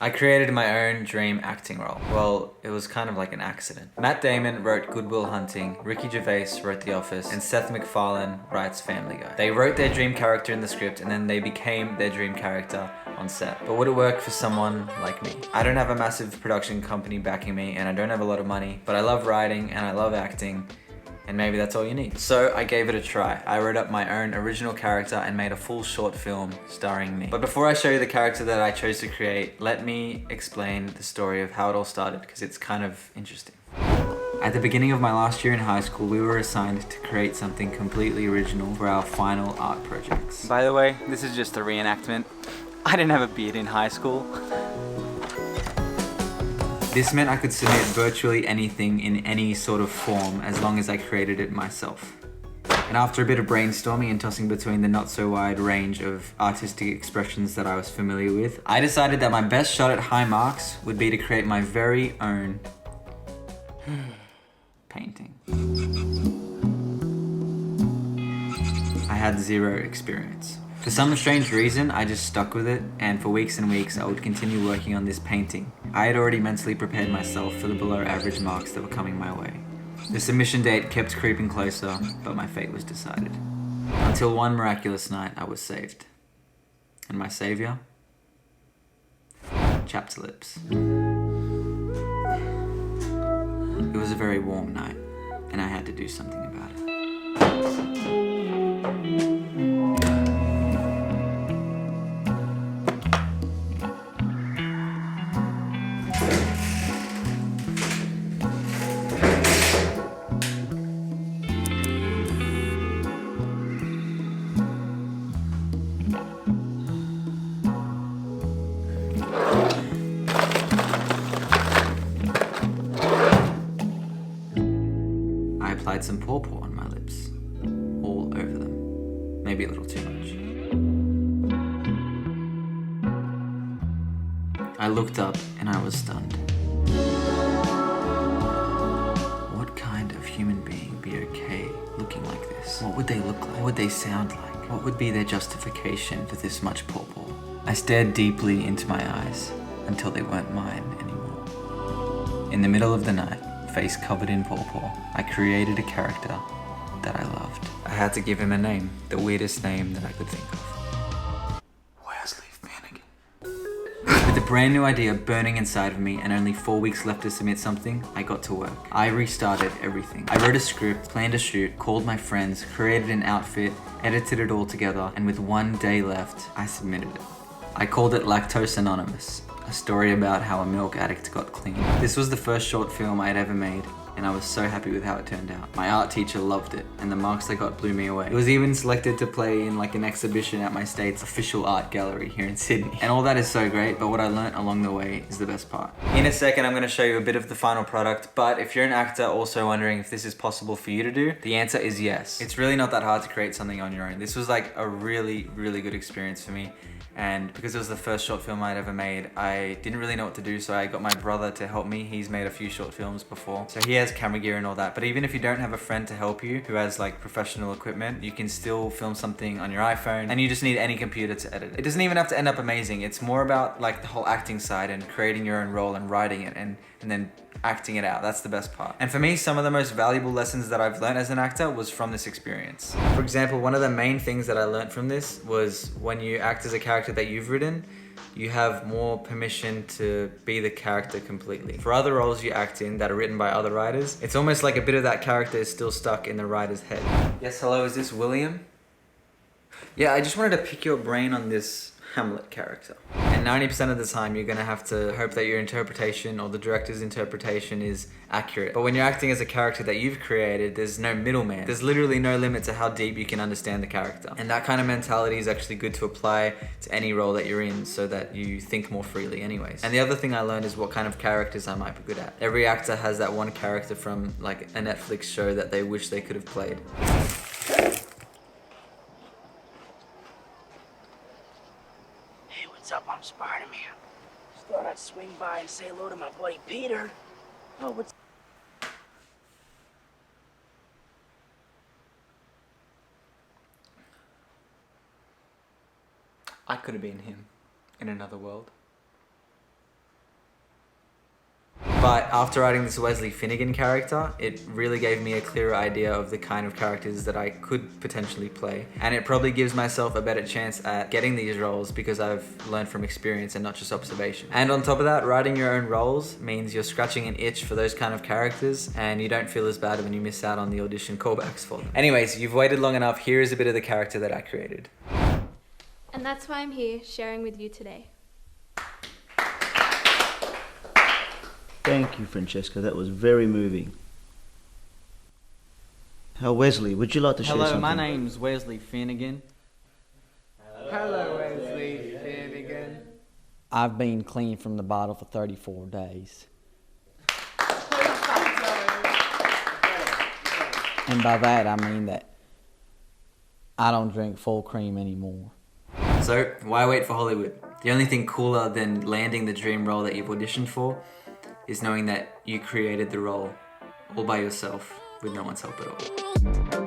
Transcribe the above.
I created my own dream acting role. Well, it was kind of like an accident. Matt Damon wrote Good Will Hunting, Ricky Gervais wrote The Office, and Seth MacFarlane writes Family Guy. They wrote their dream character in the script and then they became their dream character on set. But would it work for someone like me? I don't have a massive production company backing me and I don't have a lot of money, but I love writing and I love acting. And maybe that's all you need. So I gave it a try. I wrote up my own original character and made a full short film starring me. But before I show you the character that I chose to create, let me explain the story of how it all started, because it's kind of interesting. At the beginning of my last year in high school, we were assigned to create something completely original for our final art projects. By the way, this is just a reenactment. I didn't have a beard in high school. This meant I could submit virtually anything in any sort of form as long as I created it myself. And after a bit of brainstorming and tossing between the not so wide range of artistic expressions that I was familiar with, I decided that my best shot at high marks would be to create my very own painting. I had zero experience. For some strange reason, I just stuck with it, and for weeks and weeks I would continue working on this painting. I had already mentally prepared myself for the below average marks that were coming my way. The submission date kept creeping closer, but my fate was decided. Until one miraculous night I was saved. And my savior? Chapped lips. It was a very warm night, and I had to do something about it. I applied some pawpaw on my lips, all over them, maybe a little too much. I looked up and I was stunned. What kind of human being would be okay looking like this? What would they look like? What would they sound like? What would be their justification for this much pawpaw? I stared deeply into my eyes until they weren't mine anymore. In the middle of the night, face covered in pawpaw, I created a character that I loved. I had to give him a name, the weirdest name that I could think of. Wesley Flanagan. With a brand new idea burning inside of me and only 4 weeks left to submit something, I got to work. I restarted everything. I wrote a script, planned a shoot, called my friends, created an outfit, edited it all together, and with 1 day left, I submitted it. I called it Lactose Anonymous, a story about how a milk addict got clean. This was the first short film I had ever made, and I was so happy with how it turned out. My art teacher loved it, and the marks I got blew me away. It was even selected to play in like an exhibition at my state's official art gallery here in Sydney. And all that is so great, but what I learnt along the way is the best part. In a second, I'm gonna show you a bit of the final product, but if you're an actor also wondering if this is possible for you to do, the answer is yes. It's really not that hard to create something on your own. This was like a really, really good experience for me. And because it was the first short film I'd ever made, I didn't really know what to do, so I got my brother to help me. He's made a few short films before, so he has camera gear and all that. But even if you don't have a friend to help you who has like professional equipment, you can still film something on your iPhone, and you just need any computer to edit it. It doesn't even have to end up amazing. It's more about like the whole acting side and creating your own role and writing it and then acting it out. That's the best part. And for me, some of the most valuable lessons that I've learned as an actor was from this experience. For example, one of the main things that I learned from this was when you act as a character that you've written, you have more permission to be the character completely. For other roles you act in that are written by other writers, it's almost like a bit of that character is still stuck in the writer's head. Yes, hello, is this William? Yeah, I just wanted to pick your brain on this Hamlet character. And 90% of the time you're gonna have to hope that your interpretation or the director's interpretation is accurate. But when you're acting as a character that you've created, there's no middleman. There's literally no limit to how deep you can understand the character. And that kind of mentality is actually good to apply to any role that you're in so that you think more freely anyways. And the other thing I learned is what kind of characters I might be good at. Every actor has that one character from like a Netflix show that they wish they could have played. What's up? I'm Spider-Man. Just thought I'd swing by and say hello to my buddy Peter. Oh, what's... I could have been him in another world. But after writing this Wesley Finnegan character, it really gave me a clearer idea of the kind of characters that I could potentially play. And it probably gives myself a better chance at getting these roles because I've learned from experience and not just observation. And on top of that, writing your own roles means you're scratching an itch for those kind of characters and you don't feel as bad when you miss out on the audition callbacks for them. Anyways, you've waited long enough. Here is a bit of the character that I created. And that's why I'm here sharing with you today. Thank you, Francesca. That was very moving. Wesley, would you like to share something? Hello, my name's Wesley Finnegan. Hello, Wesley Finnegan. I've been clean from the bottle for 34 days. And by that, I mean that I don't drink full cream anymore. So, why wait for Hollywood? The only thing cooler than landing the dream role that you've auditioned for is knowing that you created the role all by yourself with no one's help at all.